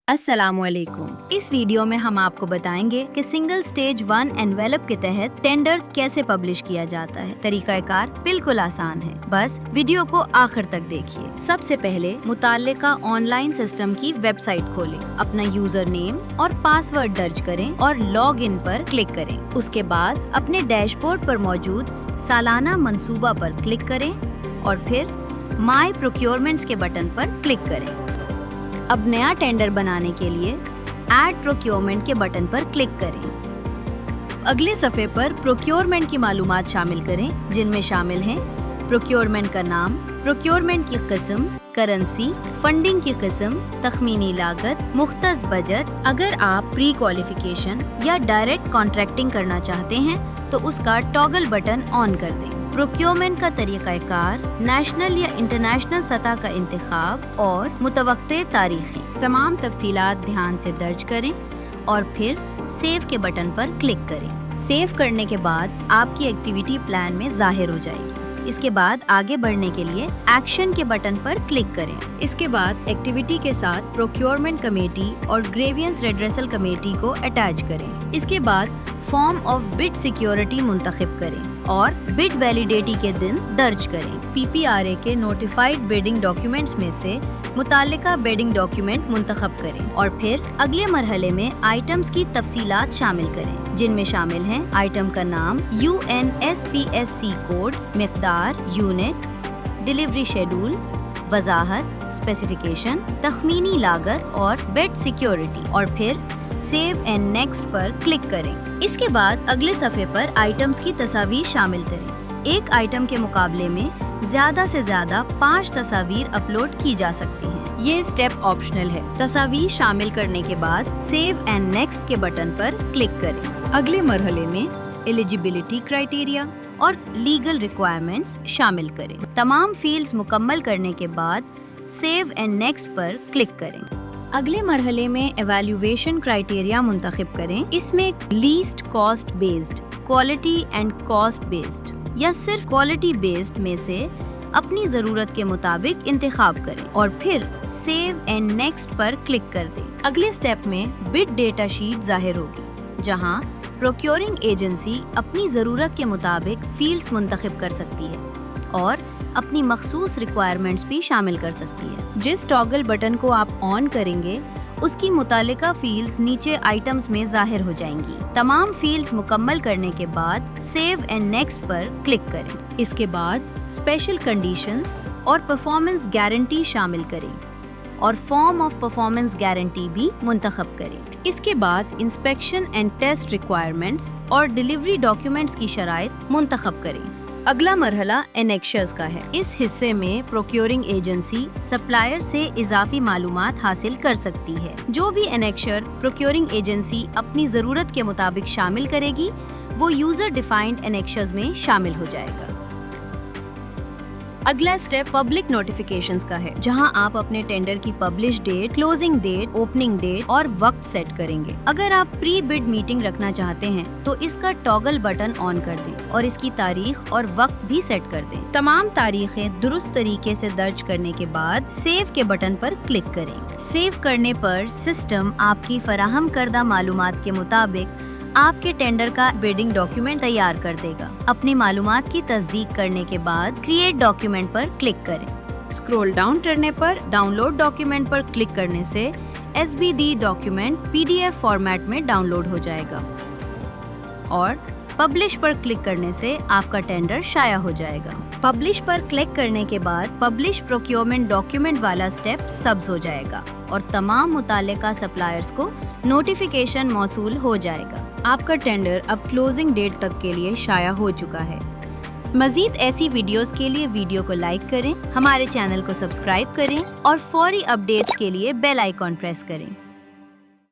السلام علیکم۔ اس ویڈیو میں ہم آپ کو بتائیں گے کہ سنگل سٹیج 1 انویلپ کے تحت ٹینڈر کیسے پبلش کیا جاتا ہے۔ طریقہ کار بالکل آسان ہے، بس ویڈیو کو آخر تک دیکھیے۔ سب سے پہلے متعلقہ آن لائن سسٹم کی ویب سائٹ کھولیں، اپنا یوزر نیم اور پاس ورڈ درج کریں اور لاگ ان پر کلک کریں۔ اس کے بعد اپنے ڈیش بورڈ پر موجود سالانہ منصوبہ پر کلک کریں اور پھر مائی پروکیورمنٹس کے بٹن پر کلک کریں۔ اب نیا ٹینڈر بنانے کے لیے ایڈ پروکیورمنٹ کے بٹن پر کلک کریں۔ اگلے صفحے پر پروکیورمنٹ کی معلومات شامل کریں، جن میں شامل ہیں پروکیورمنٹ کا نام، پروکیورمنٹ کی قسم، کرنسی، فنڈنگ کی قسم، تخمینی لاگت، مختص بجٹ۔ اگر آپ پری کوالیفیکیشن یا ڈائریکٹ کانٹریکٹنگ کرنا چاہتے ہیں تو اس کا ٹاگل بٹن آن کر دیں۔ پروکیورمنٹ کا طریقہ کار، نیشنل یا انٹرنیشنل سطح کا انتخاب اور متوقع تاریخیں۔ تمام تفصیلات دھیان سے درج کریں اور پھر سیو کے بٹن پر کلک کریں۔ سیو کرنے کے بعد آپ کی ایکٹیویٹی پلان میں ظاہر ہو جائے گی۔ اس کے بعد آگے بڑھنے کے لیے ایکشن کے بٹن پر کلک کریں۔ اس کے بعد ایکٹیویٹی کے ساتھ پروکیورمنٹ کمیٹی اور گریوینس ریڈریسل کمیٹی کو اٹیچ کریں۔ اس کے بعد فارم آف بڈ سیکیورٹی منتخب کریں اور بڈ ویلیڈیٹی کے دن درج کریں۔ پی پی آر اے کے نوٹیفائڈ بیڈنگ ڈاکیومنٹس میں سے متعلقہ بیڈنگ ڈاکیومنٹ منتخب کریں اور پھر اگلے مرحلے میں آئٹمز کی تفصیلات شامل کریں، جن میں شامل ہیں آئٹم کا نام، UNSPSC کوڈ، مقدار، یونٹ، ڈیلیوری شیڈول، وضاحت، اسپیسیفیکیشن، تخمینی لاگت اور بیڈ سیکیورٹی، اور پھر save and next per click کریں۔ اس کے بعد اگلے صفحے پر آئٹمز کی تصاویر شامل کریں۔ ایک آئٹم کے مقابلے میں زیادہ سے زیادہ 5 تصاویر اپلوڈ کی جا سکتی ہیں۔ یہ اسٹیپ آپشنل ہے۔ تصاویر شامل کرنے کے بعد سیو اینڈ نیکسٹ کے بٹن پر کلک کریں۔ اگلے مرحلے میں ایلیجیبلٹی کرائیٹیریا اور لیگل ریکوائرمنٹس شامل کریں۔ تمام فیلڈز مکمل کرنے کے بعد save and next per click کریں۔ اگلے مرحلے میں ایویلیویشن کرائیٹیریا منتخب کریں۔ اس میں least cost based, quality and cost based یا صرف کوالٹی بیسڈ میں سے اپنی ضرورت کے مطابق انتخاب کریں اور پھر save and next per click کر دیں۔ اگلے سٹیپ میں بڈ ڈیٹا شیٹ ظاہر ہوگی، جہاں پروکیورنگ ایجنسی اپنی ضرورت کے مطابق فیلڈز منتخب کر سکتی ہے اور اپنی مخصوص ریکوائرمنٹس بھی شامل کر سکتی ہے۔ جس ٹاگل بٹن کو آپ آن کریں گے، اس کی متعلقہ فیلڈز نیچے آئٹمز میں ظاہر ہو جائیں گی۔ تمام فیلڈز مکمل کرنے کے بعد save and next per click کریں۔ اس کے بعد اسپیشل کنڈیشنز اور پرفارمنس گارنٹی شامل کریں اور فارم آف پرفارمنس گارنٹی بھی منتخب کریں۔ اس کے بعد انسپیکشن اینڈ ٹیسٹ ریکوائرمنٹس اور ڈیلیوری ڈاکیومنٹس کی شرائط منتخب کریں۔ اگلا مرحلہ انیکشرز کا ہے۔ اس حصے میں پروکیورنگ ایجنسی سپلائر سے اضافی معلومات حاصل کر سکتی ہے۔ جو بھی انیکشر پروکیورنگ ایجنسی اپنی ضرورت کے مطابق شامل کرے گی، وہ یوزر ڈیفائنڈ انیکشرز میں شامل ہو جائے گا۔ اگلا اسٹیپ پبلک نوٹیفیکیشنز کا ہے، جہاں آپ اپنے ٹینڈر کی publish date, closing date, opening date اور وقت سیٹ کریں گے۔ اگر آپ پری بڈ میٹنگ رکھنا چاہتے ہیں تو اس کا ٹاگل بٹن آن کر دیں اور اس کی تاریخ اور وقت بھی سیٹ کر دیں۔ تمام تاریخیں درست طریقے سے درج کرنے کے بعد سیو کے بٹن پر کلک کریں۔ سیو کرنے پر سسٹم آپ کی فراہم کردہ معلومات کے مطابق آپ کے ٹینڈر کا بیڈنگ ڈاکیومنٹ تیار کر دے گا۔ اپنی معلومات کی تصدیق کرنے کے بعد کریٹ ڈاکیومنٹ پر کلک کریں۔ اسکرول ڈاؤن کرنے پر ڈاؤن لوڈ ڈاکیومنٹ پر کلک کرنے سے SBD ڈاکیومنٹ PDF فارمیٹ میں ڈاؤن لوڈ ہو جائے گا اور پبلش پر کلک کرنے سے آپ کا ٹینڈر شائع ہو جائے گا۔ پبلش پر کلک کرنے کے بعد پبلش پروکیورمنٹ ڈاکیومنٹ والا سٹیپ سبز ہو جائے گا اور تمام متعلقہ سپلائرز کو نوٹیفیکیشن موصول ہو جائے گا۔ آپ کا ٹینڈر اب کلوزنگ ڈیٹ تک کے لیے شائع ہو چکا ہے۔ مزید ایسی ویڈیوز کے لیے ویڈیو کو لائک کریں، ہمارے چینل کو سبسکرائب کریں اور فوری اپڈیٹس کے لیے بیل آئیکن پریس کریں۔